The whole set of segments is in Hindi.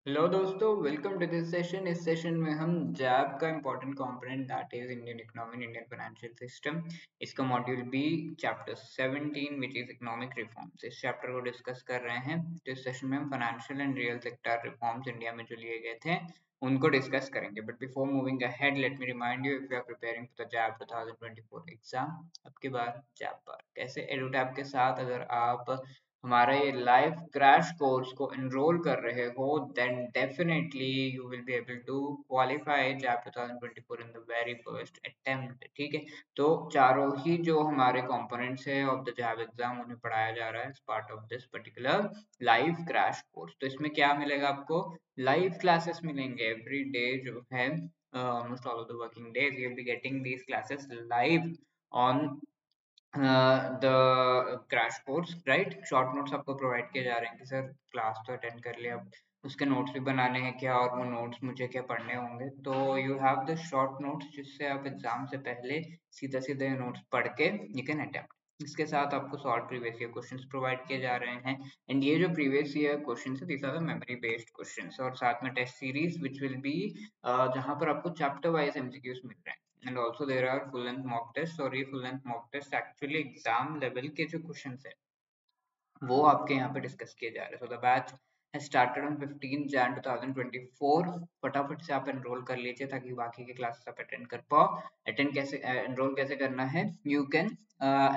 हेलो दोस्तों, वेलकम टू दिस सेशन। इस सेशन में हम जैब का important component that is Indian economy, Indian financial system, इसका module B chapter 17 which is economic reforms, इस चैप्टर को डिस्कस कर रहे हैं। तो इस सेशन में हम financial and real sector reforms India में जो लिए गए थे उनको डिस्कस करेंगे। But before moving ahead, let me remind you, if you are preparing for the jab 2024 exam, अब की बार जैब पर कैसे एडुटैब के साथ अगर आप हमारा ये लाइव क्रैश कोर्स को एनरोल कर रहे हो, then definitely you will be able to qualify JAIIB 2024 in the very first attempt. ठीक है, तो चारों ही जो हमारे कंपोनेंट्स है ऑफ द जैब एग्जाम उन्हें पढ़ाया जा रहा है as part of this particular live crash course. तो इसमें क्या मिलेगा आपको? लाइव क्लासेस मिलेंगे एवरी डे जो है, almost all of the working days you'll be getting these classes live on the crash course, right. Short notes आपको प्रोवाइड किए जा रहे हैं कि सर क्लास तो अटेंड कर लिया, अब उसके नोट्स भी बनाने हैं क्या, और वो नोट्स मुझे क्या पढ़ने होंगे। तो you have the short notes जिससे आप एग्जाम से पहले सीधा सीधे नोट्स पढ़ के यू कैन अटेम्प्ट। इसके साथ आपको solve previous year questions provide किए जा रहे हैं, एंड ये जो प्रीवियस ईयर क्वेश्चंस है these are the memory based questions, और साथ में test series which will be जहां पर आपको चैप्टर वाइज एमसीक्यूज मिल रहे हैं, and also there are full length mock test. और ये full length mock test actually exam level के जो क्वेश्चन है वो आपके यहाँ पे डिस्कस किए जा रहे हैं। So the batch has started on 15 Jan 2024। फटाफट से आप एनरोल कर लीजिए ताकि बाकी के क्लासेस आप अटेंड कर पाओ। अटेंड कैसे, एनरोल कैसे करना है? You can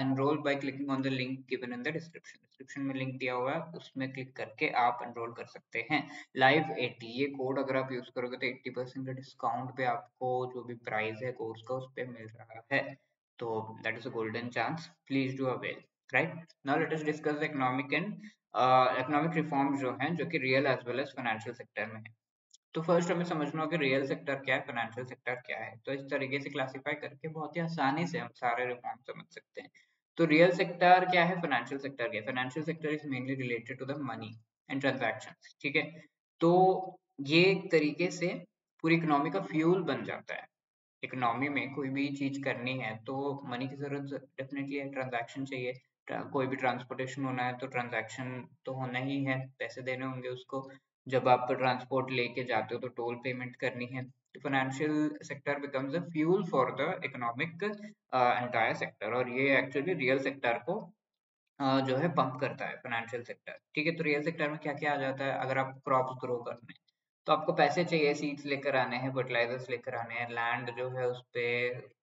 enrol by clicking on the link given in the description. Description में लिंक दिया हुआ है, उसमें क्लिक करके आप एनरोल कर सकते हैं। लाइव 80 ये कोड अगर आप यूज करोगे तो 80% का डिस्काउंट पे आपको जो भी प्राइस है कोर्स का उस पर मिल रहा है। तो that is a golden chance, please do avail. Right, now let us discuss the economic and economic reform जो हैं, जो कि real as well as financial sector में है। तो फर्स्ट हमें समझना होगा रियल सेक्टर क्या है, फाइनेंशियल सेक्टर क्या है। तो इस तरीके से क्लासिफाई करके बहुत ही आसानी से हम सारे रिफॉर्म समझ सकते हैं। तो रियल सेक्टर क्या है, फाइनेंशियल सेक्टर क्या है? Financial sector is mainly related to the money and transactions. ठीक है, तो ये एक तरीके से पूरी इकोनॉमी का फ्यूल बन जाता है। इकोनॉमी में कोई भी चीज करनी है तो मनी की जरूरत डेफिनेटली है, ट्रांजैक्शन चाहिए। कोई भी ट्रांसपोर्टेशन होना है तो ट्रांजैक्शन तो होना ही है, पैसे देने होंगे उसको। जब आप ट्रांसपोर्ट लेके जाते हो तो टोल पेमेंट करनी है। तो financial sector becomes a fuel for the economic entire sector, और ये एक्चुअली रियल सेक्टर को जो है पंप करता है, फाइनेंशियल सेक्टर। ठीक है, तो रियल सेक्टर में क्या क्या आ जाता है? अगर आप क्रॉप्स ग्रो करने हैं तो आपको पैसे चाहिए, सीड्स लेकर आने हैं, फर्टिलाइजर्स लेकर आने हैं, लैंड जो है उस पे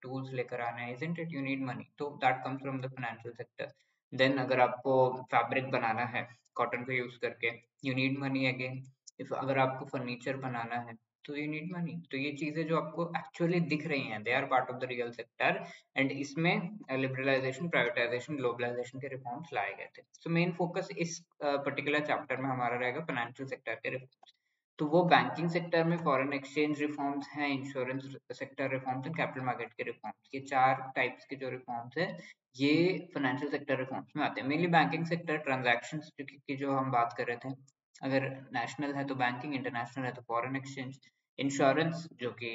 टूल्स लेकर आने हैं, isn't it? You need money, तो that comes from the financial sector. Then अगर आपको फैब्रिक बनाना है कॉटन को यूज करके, you need money again. If अगर आपको फर्नीचर बनाना है तो यू नीड मनी। तो ये चीजें जो आपको एक्चुअली दिख रही हैं, they are part of the real sector, and इसमें लिबरलाइजेशन, प्राइवेटाइजेशन, ग्लोबलाइजेशन के रिफॉर्म्स लाए गए थे। सो मेन फोकस इस पर्टिकुलर चैप्टर में हमारा रहेगा फाइनेंशियल सेक्टर के रिफॉर्म्स। तो वो बैंकिंग सेक्टर में फॉरेन एक्सचेंज रिफॉर्म्स हैं, insurance sector reforms and capital market के रिफॉर्म्स, ये चार टाइप्स के जो रिफॉर्म्स है ये फाइनेंशियल सेक्टर रिफॉर्म्स में आते हैं। मेनली बैंकिंग सेक्टर ट्रांजैक्शंस की जो हम बात कर रहे थे, अगर नेशनल है तो बैंकिंग, इंटरनेशनल है तो फॉरेन एक्सचेंज। इंश्योरेंस जो कि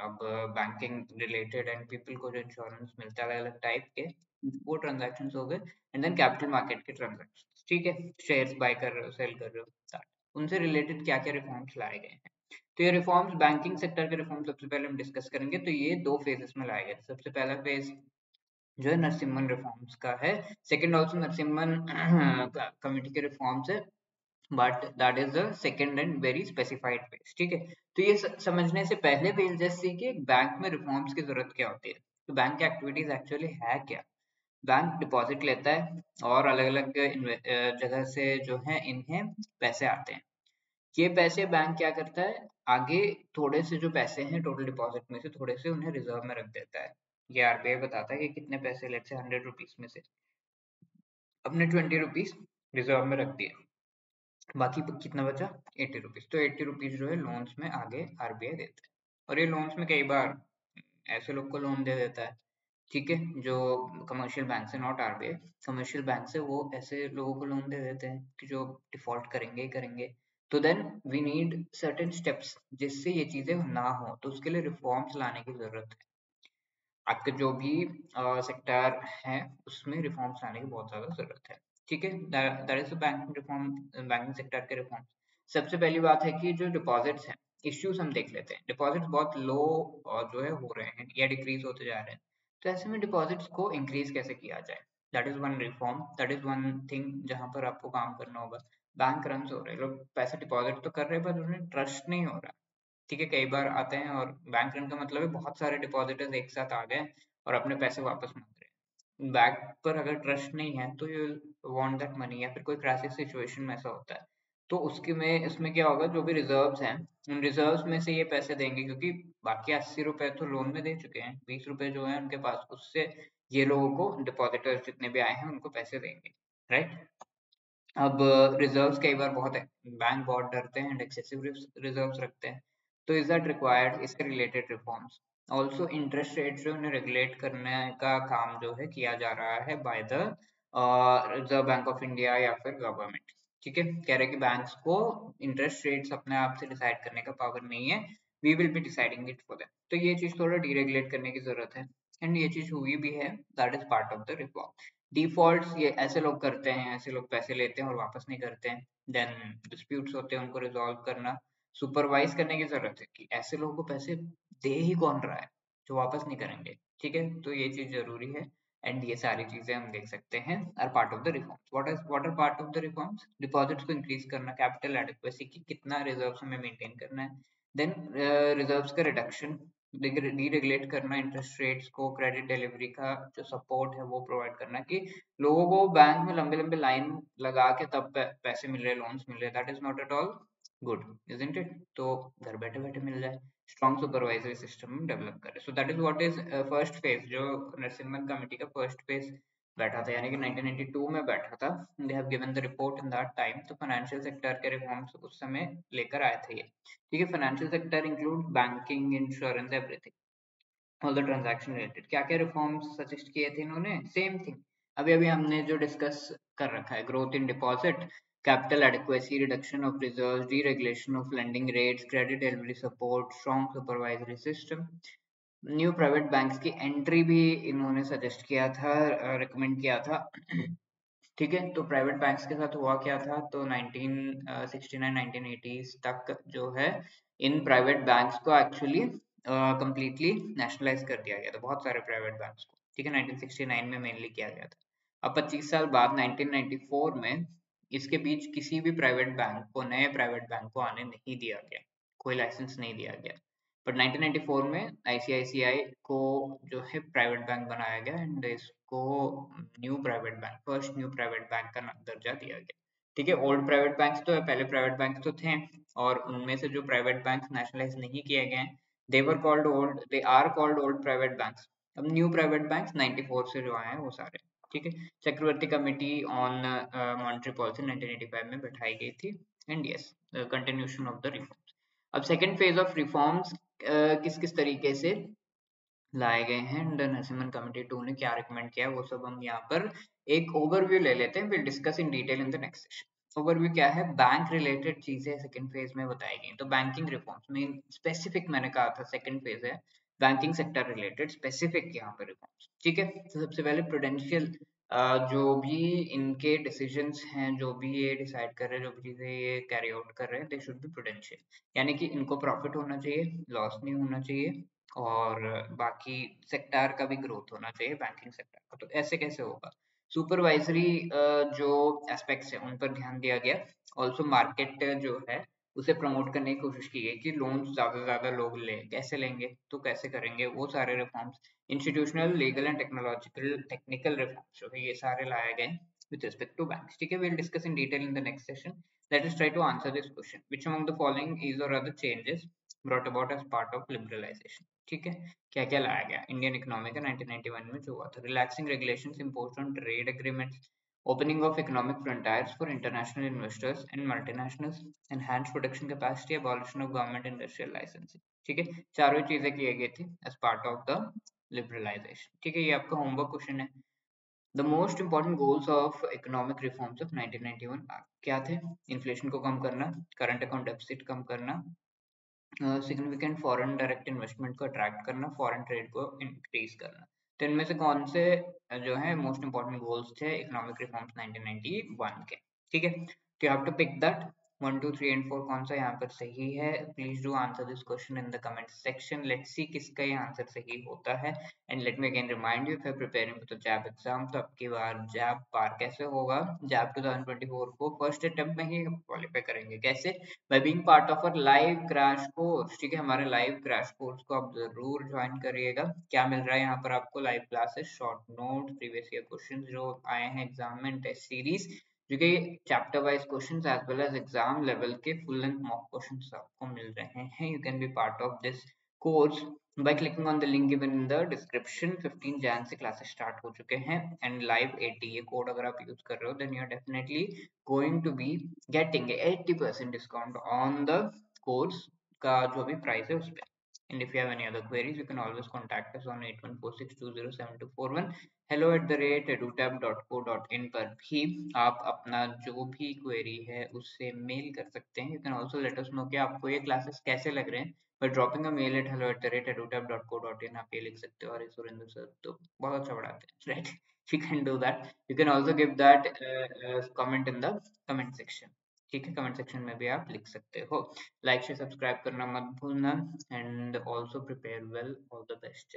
अब बैंकिंग रिलेटेड एंड पीपल को जो इंश्योरेंस मिलता है अलग अलग टाइप के, वो ट्रांजैक्शंस हो गए। एंड देन कैपिटल मार्केट के ट्रांजैक्शंस, ठीक है, शेयर्स बाय कर रहे हो, सेल कर रहे हो, उनसे रिलेटेड क्या क्या रिफॉर्म्स लाए गए हैं। तो ये रिफॉर्म्स, बैंकिंग सेक्टर के रिफॉर्म सबसे पहले हम डिस्कस करेंगे। तो ये दो फेजेस में लाए गए। सबसे पहला फेज जो है नरसिम्हन रिफॉर्म्स का है, सेकंड ऑल्सो नरसिम्हन कमेटी के रिफॉर्म्स है, but that is the second and very specified phase. ठीक है, तो ये समझने से पहले भी जस्ट सी कि बैंक में रिफॉर्म्स की जरूरत क्या होती है। तो बैंक की एक्टिविटीज एक्चुअली है क्या? बैंक डिपॉजिट लेता है और अलग अलग जगह से जो है इन्हें पैसे आते हैं। ये पैसे बैंक क्या करता है, आगे थोड़े से जो पैसे हैं टोटल डिपॉजिट में से थोड़े से उन्हें रिजर्व में रख देता है। ये आरबीआई बताता है कि कितने पैसे, लेट से 100 रुपीज में से अपने 20 रुपीज रिजर्व में रख दिए, बाकी कितना बचा? 80 रुपीज। तो 80 रुपीज जो है लोन्स में आगे आरबीआई देता है, और ये लोन्स में कई बार ऐसे लोग को लोन दे देता है, ठीक है, जो कमर्शियल बैंक से, नॉट आरबीआई, कमर्शियल बैंक से वो ऐसे लोगों को लोन दे देते हैं कि जो डिफॉल्ट करेंगे ही करेंगे। तो then we need certain steps जिससे ये चीजें ना हो, तो उसके लिए रिफॉर्म्स लाने की जरूरत है। आपके जो भी सेक्टर है उसमें रिफॉर्म्स लाने की बहुत ज्यादा जरूरत है। ठीक है, that is banking reform, banking sector के रिफॉर्म्स। सबसे पहली बात है कि जो डिपॉजिट्स हैं, इश्यूज हम देख लेते हैं। डिपॉजिट्स बहुत लो और जो है हो रहे हैं या डिक्रीज होते जा रहे हैं, तो ऐसे में डिपॉजिट्स को इंक्रीज कैसे किया जाए, that is one reform, that is one thing जहां पर आपको काम करना होगा। बैंक रन हो रहे हैं, लोग पैसे डिपॉजिट तो कर रहे हैं पर उन्हें ट्रस्ट नहीं हो रहा। ठीक है, कई बार आते हैं और बैंक रन का मतलब है बहुत सारे डिपॉजिटर्स एक साथ आ गए और अपने पैसे वापस मांग रहे हैं। बैंक पर अगर ट्रस्ट नहीं है तो यू वांट दैट मनी, या फिर कोई क्राइसिस सिचुएशन में ऐसा होता है तो उसकी में इसमें क्या होगा, जो भी रिजर्व्स हैं उन रिजर्व्स में से ये पैसे देंगे, क्योंकि बाकी 80 रुपए तो लोन में दे चुके हैं, 20 रुपए जो है उनके पास, उससे ये लोगों को डिपॉजिटर्स जितने भी आए हैं उनको पैसे देंगे, राइट। अब रिजर्व्स कई बार बहुत है, बैंक बहुत डरते हैं एंड एक्सेसिव रिजर्व्स रखते हैं, तो इज दैट रिक्वायर्ड, इससे related reforms. Also interest rate जो उन्हें रेगुलेट करने का काम जो है किया जा रहा है by the reserve bank of India या फिर गवर्नमेंट। ठीक है, कह रहे हैं कि बैंक्स को इंटरेस्ट रेट्स अपने आप से डिसाइड करने का पावर नहीं है, we will be deciding it for them. तो ये चीज थोड़ा डीरेगुलेट करने की जरूरत है, एंड ये चीज हुई भी है, that is part of the reform. Defaults ये ऐसे लोग करते हैं, ऐसे लोग पैसे लेते हैं और वापस नहीं करते हैं, देन डिस्प्यूट्स होते हैं, उनको रिजॉल्व करना, सुपरवाइज करने की जरूरत है कि ऐसे लोगों को पैसे दे ही कौन रहा है जो वापस नहीं करेंगे। ठीक है, तो ये चीज जरूरी है, एंड ये सारी चीजें हम देख सकते हैं are part of the reforms. What are part of the reforms? Deposits को इंक्रीज करना, कैपिटल एडिक्वेसी की कितना रिजर्व्स हमें मेंटेन करना है, देन रिजर्व्स का रिडक्शन, डीरेगुलेट करना इंटरेस्ट रेट्स को, क्रेडिट डिलीवरी का जो सपोर्ट है वो प्रोवाइड करना, कि लोगों को बैंक में लंबे लंबे लाइन लगा के तब पैसे मिल रहे, लोन्स मिल रहे, that is not at all good, isn't it? तो घर बैठे बैठे मिल जाए, स्ट्रॉन्ग सुपरवाइजरी सिस्टम डेवलप करे। So that is what is first phase, जो नरसिम्हन कमेटी का फर्स्ट फेज बैठा था, यानी कि 1992 में बैठा था। They have given the report in that time, तो फाइनेंशियल सेक्टर के रिफॉर्म्स उस समय लेकर आए थे ये। ठीक है, financial sector include banking, insurance, everything, all the transaction related. क्या क्या रिफॉर्म्स सजेस्ट किए थे इन्होंने? सेम थिंग अभी अभी हमने जो डिस्कस कर रखा है, growth in deposit, capital adequacy, reduction of reserves, deregulation of lending rates, credit delivery support, strong supervisory system, new private banks की एंट्री भी इन्होंने सजेस्ट किया था, रिकमेंड किया था। ठीक है, तो प्राइवेट बैंक्स के साथ हुआ क्या था, तो 1969 1980s तक जो है इन प्राइवेट बैंक्स को एक्चुअली कंप्लीटली नेशनलाइज कर दिया गया था, बहुत सारे प्राइवेट बैंक्स को। ठीक है, 1969 में मेनली किया गया था। अब 25 साल बाद 1994 में इसके बीच किसी भी प्राइवेट बैंक को, नए प्राइवेट बैंक को आने नहीं दिया गया, कोई लाइसेंस नहीं दिया गया। बट 1994 में आईसीआईसीआई को जो है प्राइवेट बैंक बनाया गया, एंड इसको new private bank, first new private bank का दर्जा दिया गया। ठीक है, ओल्ड प्राइवेट बैंक्स तो है, पहले प्राइवेट बैंक तो थे, और उनमें से जो प्राइवेट बैंक नेशनलाइज नहीं किए गए हैं, they are called old private banks. अब न्यू प्राइवेट बैंक्स 94 से जो आए हैं वो सारे। ठीक है, Chakravarty committee on monetary policy 1985 में बैठाई गई थी, and yes, continuation of the reforms. अब सेकेंड फेज ऑफ रिफॉर्म्स किस किस तरीके से लाए गए हैं, एंड नरसिम्हन कमेटी 2 ने क्या रिकमेंड किया है, वो सब हम यहाँ पर एक ओवरव्यू ले लेते हैं, will discuss in detail in the next session. Overview क्या है, बैंक रिलेटेड चीजें सेकंड फेज में बताई गई, तो बैंकिंग रिफॉर्म्स में स्पेसिफिक, मैंने कहा था सेकंड फेज है बैंकिंग सेक्टर रिलेटेड स्पेसिफिक यहाँ पर रिफॉर्म्स। ठीक है, तो सबसे पहले प्रूडेंशियल, जो भी इनके डिसीजंस हैं, जो भी ये डिसाइड कर रहे हैं, जो भी चीजें ये कैरी आउट कर रहे हैं, दे शुड बी प्रूडेंशियल, यानी कि इनको प्रॉफिट होना चाहिए, लॉस नहीं होना चाहिए, और बाकी सेक्टर का भी ग्रोथ होना चाहिए, बैंकिंग सेक्टर का। तो ऐसे कैसे होगा? सुपरवाइजरी जो एस्पेक्ट्स है उन पर ध्यान दिया गया। ऑल्सो मार्केट जो है उसे प्रमोट करने की कोशिश की गई कि लोन ज्यादा से ज्यादा लोग ले, कैसे लेंगे, तो कैसे करेंगे, वो सारे reforms. Institutional, legal and technological, technical reforms जो है ये सारे लाए गए with respect to banks. ठीक है, we'll discuss in detail in the next session. Let us try to answer this question. Which among the following is or other changes brought about as part of liberalization? ठीक है, क्या क्या लाया गया इंडियन इकोनॉमी का 1991 में जो हुआ था? Relaxing regulations imposed on trade agreements, opening of economic frontiers for international investors and multinationals, enhanced production capacity, abolition of government industrial licensing। ठीक है, चारों चीजें की गई थी as part of the liberalization। ठीक है, ये आपका होमवर्क क्वेश्चन है। The most important goals of economic reforms of 1991 क्या थे? इन्फ्लेशन को कम करना, करंट अकाउंट डेफिसिट कम करना, सिग्निफिकेंट फॉरेन डायरेक्ट इन्वेस्टमेंट को अट्रैक्ट करना, फॉरेन ट्रेड को इंक्रीज करना। तो इनमें से कौन से जो है मोस्ट इंपॉर्टेंट गोल्स थे इकोनॉमिक रिफॉर्म्स 1991 के? ठीक है, तो you have to pick that. 1 2 3 and 4 कौन सा यहाँ पर सही है? Please do answer this question in the comment section. Let's see किसका ये आंसर सही होता है। And let me again remind you, if you are preparing for the JAIIB exam, तो आपकी बार जैब पार कैसे होगा? जैब 2024 को फर्स्ट अटेम्प्ट में ही क्वालिफाई करेंगे। कैसे? By being part of a live crash course. ठीक है, हमारे लाइव क्रैश कोर्स को आप जरूर ज्वाइन करिएगा। क्या मिल रहा है यहाँ पर आपको? Live classes, short notes, previous year question जो आए हैं एग्जाम में, टेस्ट सीरीज, जो कि chapter wise questions as well as exam level के फुल लेंथ मॉक क्वेश्चंस आपको मिल रहे हैं। You can be part of this course by clicking on the link given in the description। 15 Jain से क्लासेस स्टार्ट हो चुके हैं एंड लाइव 80 ये कोड अगर आप यूज कर रहे हो then you are definitely going to be getting 80% discount on the course का जो भी प्राइस है उस पे। And if you have any other queries, you can always contact us on 8146207241 hello@edutab.co.in पर भी आप अपना जो भी क्वेरी है उससे मेल कर सकते हैं। You can also let us know कि आपको ये क्लासेस कैसे लग रहे हैं। by dropping a mail at hello@edutab.co.in आप ये लिख सकते हो, अरे सुरेंद्र सर तो बहुत अच्छा पढ़ाते हैं, right? You can do that. You can also give that comment in the comment section। ठीक है, कमेंट सेक्शन में भी आप लिख सकते हो। लाइक शेयर सब्सक्राइब करना मत भूलना and also prepare well. All the best.